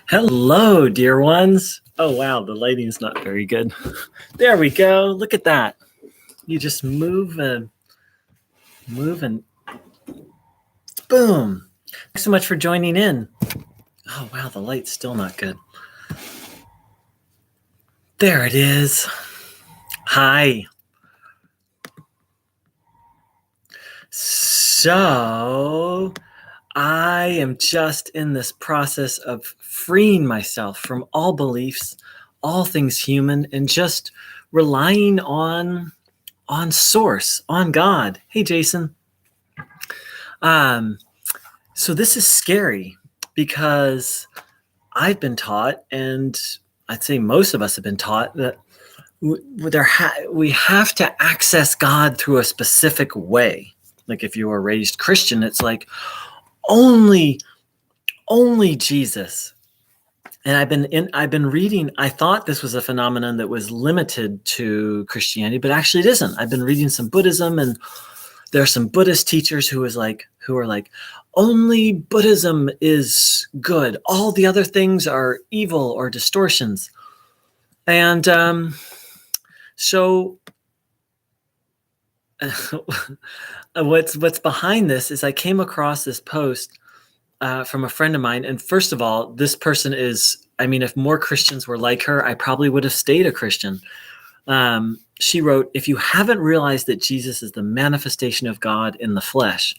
Hello, dear ones. Oh, wow, the lighting's not very good. There we go. Look at that. You just move and boom. Thanks so much for joining in. Oh, wow, the light's still not good. There it is. Hi. So, I am just in this process of freeing myself from all beliefs, all things human, and just relying on source, on God. Hey, Jason. So this is scary because I've been taught, and I'd say most of us have been taught, that we have to access God through a specific way. Like if you were raised Christian, it's like only Jesus. And I've been reading. I thought this was a phenomenon that was limited to Christianity, but actually it isn't. I've been reading some Buddhism, and there are some Buddhist teachers who are like, only Buddhism is good. All the other things are evil or distortions. And so what's behind this is I came across this post from a friend of mine. And first of all, this person if more Christians were like her, I probably would have stayed a Christian. She wrote, "If you haven't realized that Jesus is the manifestation of God in the flesh,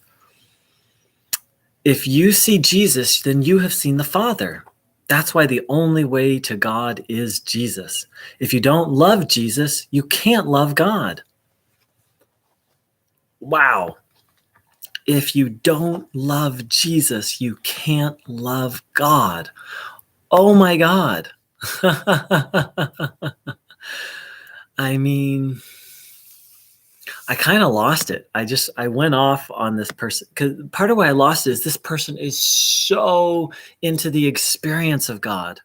if you see Jesus, then you have seen the Father. That's why the only way to God is Jesus. If you don't love Jesus, you can't love God." Wow. If you don't love Jesus, you can't love God. Oh my God. I mean, I kind of lost it. I went off on this person because part of why I lost it is this person is so into the experience of God.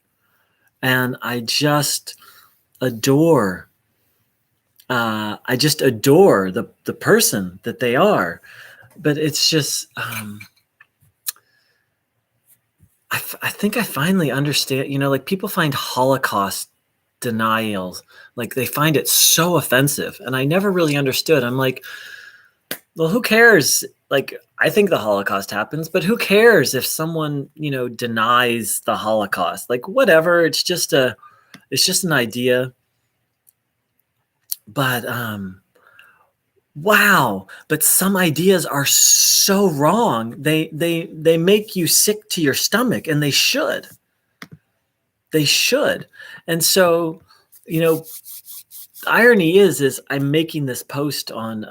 And I just adore the person that they are. But it's just, I think I finally understand, like people find Holocaust denials, like they find it so offensive. And I never really understood. I'm like, well, who cares? Like, I think the Holocaust happens, but who cares if someone, denies the Holocaust? Like, whatever. It's just an idea. But, wow. But some ideas are so wrong. They make you sick to your stomach, and they should. They should. And so, the irony is I'm making this post on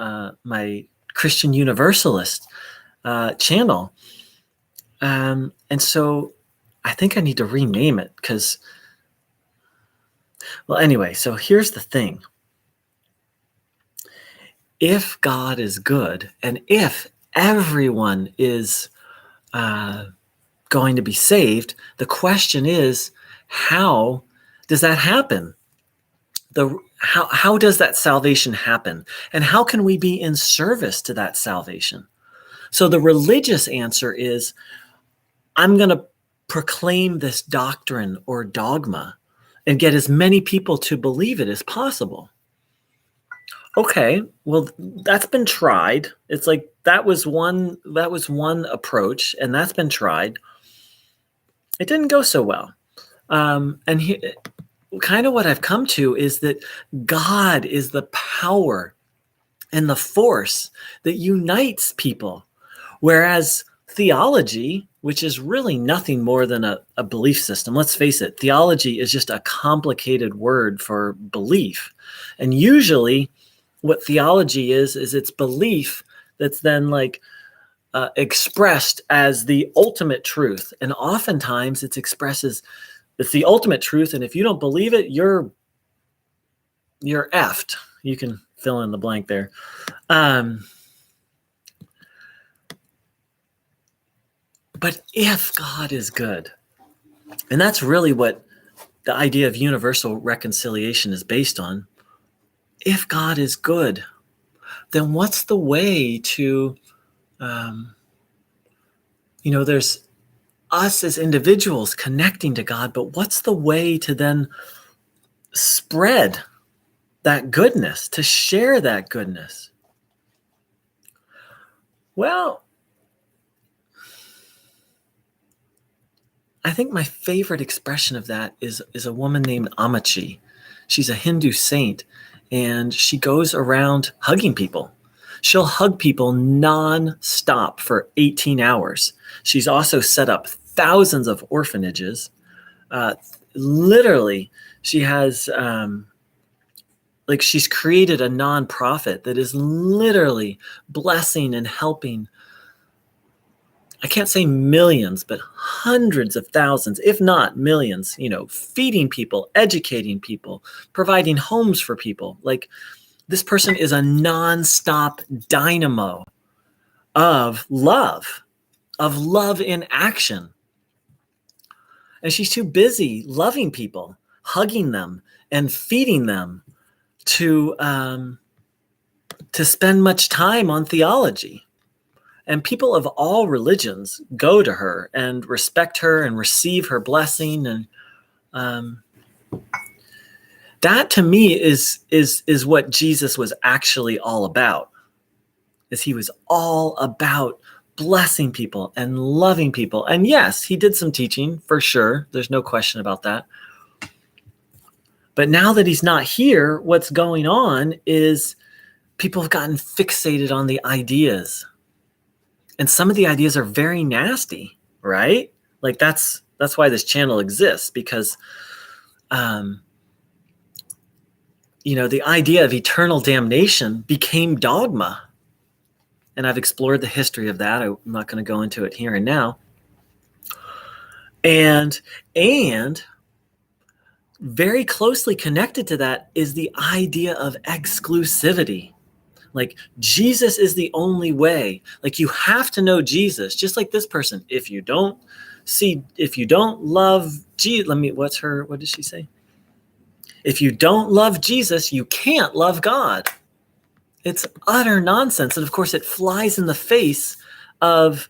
my Christian Universalist channel. And so I think I need to rename it because, well, anyway, so here's the thing. If God is good, and if everyone is going to be saved, the question is, how does that happen? How does that salvation happen? And how can we be in service to that salvation? So the religious answer is, I'm going to proclaim this doctrine or dogma and get as many people to believe it as possible. Okay, well, that's been tried. It's like that was one approach, and that's been tried. It didn't go so well. Kind of what I've come to is that God is the power and the force that unites people, whereas theology, which is really nothing more than a belief system. Let's face it, theology is just a complicated word for belief. And usually what theology is it's belief that's then expressed as the ultimate truth. And oftentimes it's the ultimate truth. And if you don't believe it, you're effed. You can fill in the blank there. But if God is good, and that's really what the idea of universal reconciliation is based on. If God is good, then what's the way to, there's us as individuals connecting to God, but what's the way to then spread that goodness, to share that goodness? Well, I think my favorite expression of that is a woman named Amachi. She's a Hindu saint, and she goes around hugging people. She'll hug people non-stop for 18 hours. She's also set up thousands of orphanages. Literally, she has she's created a nonprofit that is literally blessing and helping, I can't say millions, but hundreds of thousands, if not millions, feeding people, educating people, providing homes for people. Like, this person is a nonstop dynamo of love in action. And she's too busy loving people, hugging them, and feeding them to spend much time on theology. And people of all religions go to her and respect her and receive her blessing. And that, to me, is what Jesus was actually all about. Is he was all about blessing people and loving people. And yes, he did some teaching, for sure. There's no question about that. But now that he's not here, what's going on is people have gotten fixated on the ideas. And some of the ideas are very nasty, right? Like, that's why this channel exists, because the idea of eternal damnation became dogma. And I've explored the history of that. I'm not going to go into it here and now. And very closely connected to that is the idea of exclusivity. Like, Jesus is the only way. Like, you have to know Jesus, just like this person. If you don't love Jesus, what did she say? If you don't love Jesus, you can't love God. It's utter nonsense. And of course, it flies in the face of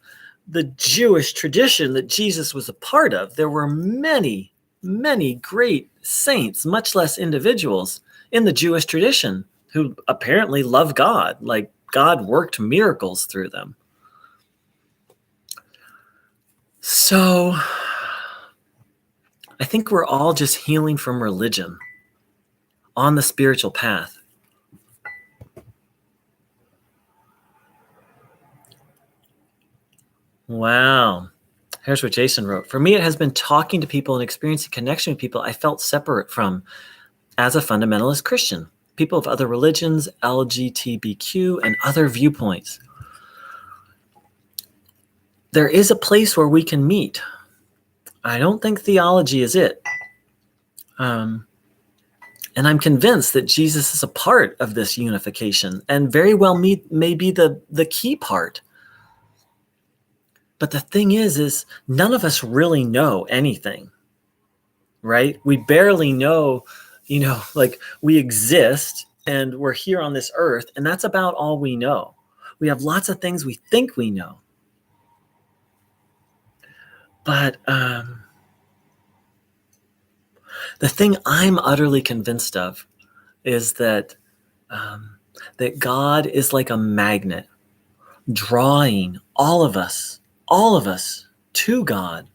the Jewish tradition that Jesus was a part of. There were many, many great saints, much less individuals, in the Jewish tradition who apparently love God. Like, God worked miracles through them. So I think we're all just healing from religion on the spiritual path. Wow. Here's what Jason wrote. For me, it has been talking to people and experiencing connection with people I felt separate from as a fundamentalist Christian. People of other religions, LGBTQ, and other viewpoints. There is a place where we can meet. I don't think theology is it. And I'm convinced that Jesus is a part of this unification, and very well may be the key part. But the thing is none of us really know anything, right? We barely know, like, we exist and we're here on this earth, and that's about all we know. We have lots of things we think we know. But the thing I'm utterly convinced of is that God is like a magnet, drawing all of us to God,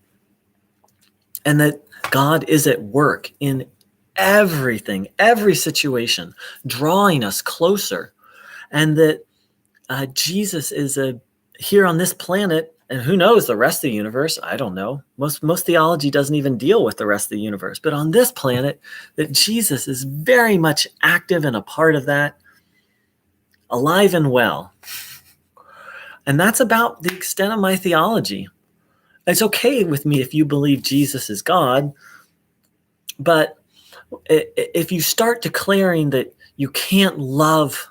and that God is at work in everything, every situation, drawing us closer, and that Jesus is here on this planet, and who knows the rest of the universe? I don't know. Most theology doesn't even deal with the rest of the universe, but on this planet, that Jesus is very much active and a part of that, alive and well. And that's about the extent of my theology. It's okay with me if you believe Jesus is God, but if you start declaring that you can't love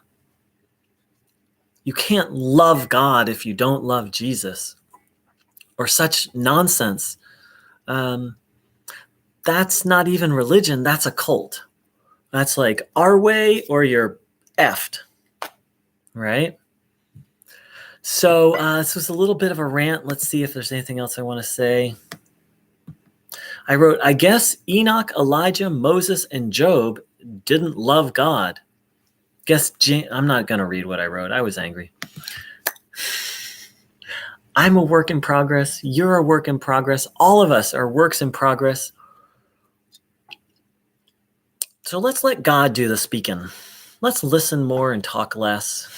God if you don't love Jesus, or such nonsense, that's not even religion, that's a cult. That's like our way or you're effed, right? So this was a little bit of a rant. Let's see if there's anything else I want to say. I wrote, I guess Enoch, Elijah, Moses, and Job didn't love God. I'm not going to read what I wrote. I was angry. I'm a work in progress. You're a work in progress. All of us are works in progress. So let's let God do the speaking. Let's listen more and talk less.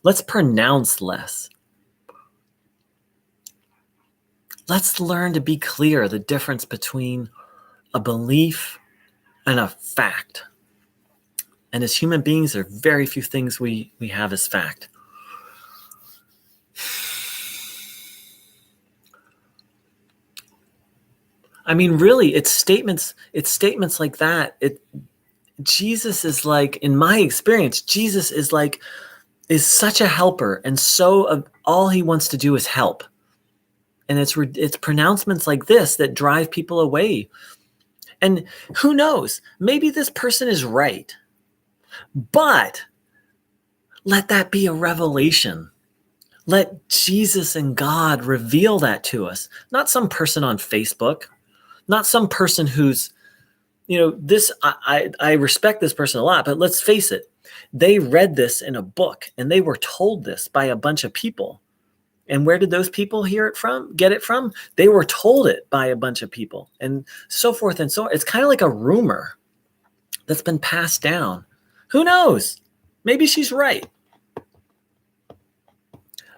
Let's pronounce less. Let's learn to be clear the difference between a belief and a fact. And as human beings, there are very few things we have as fact. I mean, really, it's statements like that. Jesus is like, in my experience, Jesus is such a helper, and so all he wants to do is help. And it's pronouncements like this that drive people away. And who knows? Maybe this person is right. But let that be a revelation. Let Jesus and God reveal that to us. Not some person on Facebook. Not some person who's, I respect this person a lot, but let's face it. They read this in a book, and they were told this by a bunch of people. And where did those people get it from? They were told it by a bunch of people, and so forth and so on. It's kind of like a rumor that's been passed down. Who knows? Maybe she's right.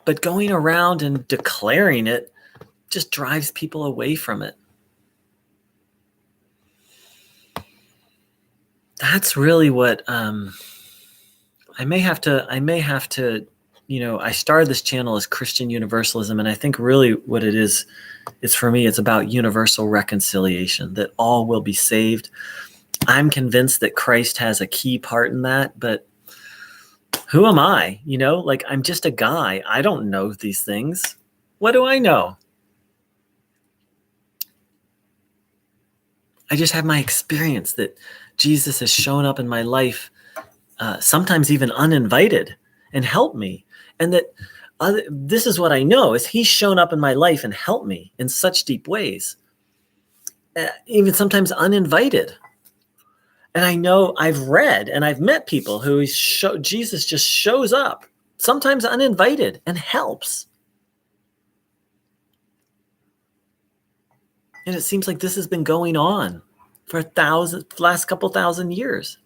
But going around and declaring it just drives people away from it. That's really what I may have to, I started this channel as Christian Universalism, and I think really what it is for me, it's about universal reconciliation, that all will be saved. I'm convinced that Christ has a key part in that, but who am I? I'm just a guy. I don't know these things. What do I know? I just have my experience that Jesus has shown up in my life, sometimes even uninvited, and helped me. And that this is what I know, is he's shown up in my life and helped me in such deep ways, even sometimes uninvited. And I know I've read and I've met people who Jesus just shows up, sometimes uninvited, and helps. And it seems like this has been going on for last couple thousand years.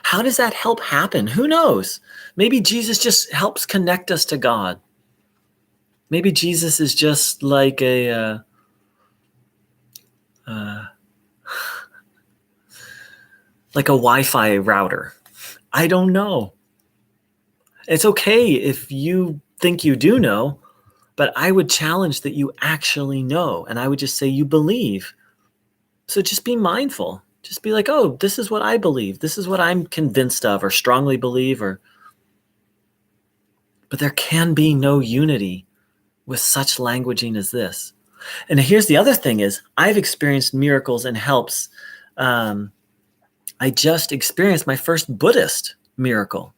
How does that help happen? Who knows? Maybe Jesus just helps connect us to God. Maybe Jesus is just like a Wi-Fi router. I don't know. It's okay if you think you do know, but I would challenge that you actually know. And I would just say you believe. So just be mindful. Just be like, oh, this is what I believe. This is what I'm convinced of or strongly believe. But there can be no unity with such languaging as this. And here's the other thing is, I've experienced miracles and helps. I just experienced my first Buddhist miracle.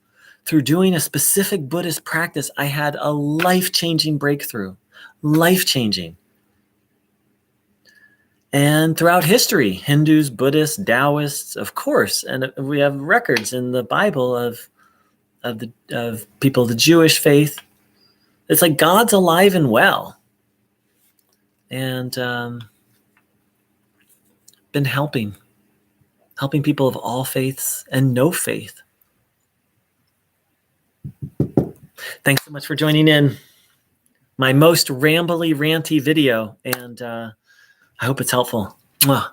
Through doing a specific Buddhist practice, I had a life-changing breakthrough. Life-changing. And throughout history, Hindus, Buddhists, Taoists, of course, and we have records in the Bible of people of the Jewish faith. It's like God's alive and well, and been helping people of all faiths and no faith. Thanks so much for joining in. My most rambly, ranty video, and I hope it's helpful. Mwah.